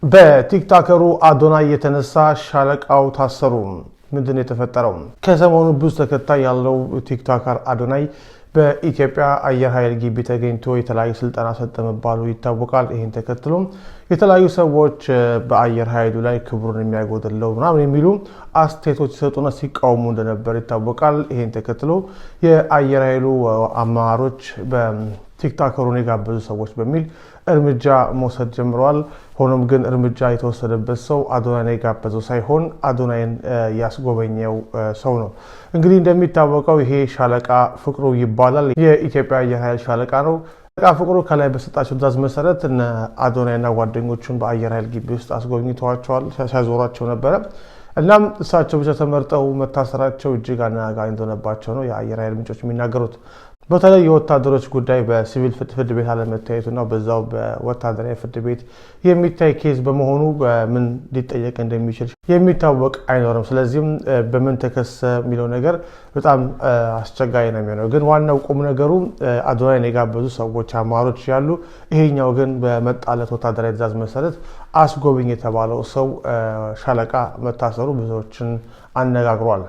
በቲክቶከሩ አዶናይ የተነሳ ሻለቃው ታሰሩ። ምንድነው የተፈጠረው? ከሰሞኑ ብዙ ተከታይ ያለው ቲክቶከር አዶናይ በኢትዮጵያ አየር ኃይል ግቢ ተገኝቶ የተለያዩ ስልጠና ሰጠ መባሉ ይታወቃል። ይህን ተከትሎ የተለያዩ ሰዎች በአየር ኃይሉ ላይ ክብሩን የሚያጎድለው ምናምን የሚሉ አስተያየቶች ሲሰጡና ሲቃወሙ እንደነበር ይታወቃል። ይህን ተከትሎ የአየር ኃይሉ አመራሮች በቲክቶከሩን የጋበዙ ሰዎች በሚል እርምጃ መውሰድ ጀምረዋል። ሆኖም ግን እርምጃ የተወሰደበት ሰው አዶናይን የጋበዘው ሳይሆን አዶናይን ያስጎበኘው ሰው ነው። እንግዲህ እንደሚታወቀው ይሄ ሻለቃ ፍቅሩ ይባላል። የኢትዮጵያ አየር ኃይል ሻለቃ ነው። ሻለቃ ፍቅሩ ከላይ በሰጣቸው ትዕዛዝ መሰረት አዶናይና ጓደኞቹን በአየር ኃይል ግቢ ውስጥ አስጎብኝተዋቸዋል፣ ሲያዞሯቸው ነበረ። እናም እሳቸው ብቻ ተመርጠው መታሰራቸው እጅግ አነጋጋሪ እንደሆነባቸው ነው የአየር ኃይል ምንጮች የሚናገሩት። በተለይ የወታደሮች ጉዳይ በሲቪል ፍርድ ቤት አለመታየቱና በዛው በወታደራዊ ፍርድ ቤት የሚታይ ኬዝ በመሆኑ በምን ሊጠየቅ እንደሚችል የሚታወቅ አይኖርም። ስለዚህም በምን ተከሰ የሚለው ነገር በጣም አስቸጋሪ ነው የሚሆነው። ግን ዋናው ቁም ነገሩ አዶናይን የጋበዙ ሰዎች አማሮች ያሉ፣ ይሄኛው ግን በመጣለት ወታደራዊ ትዕዛዝ መሰረት አስጎብኝ የተባለው ሰው ሻለቃ መታሰሩ ብዙዎችን አነጋግሯል።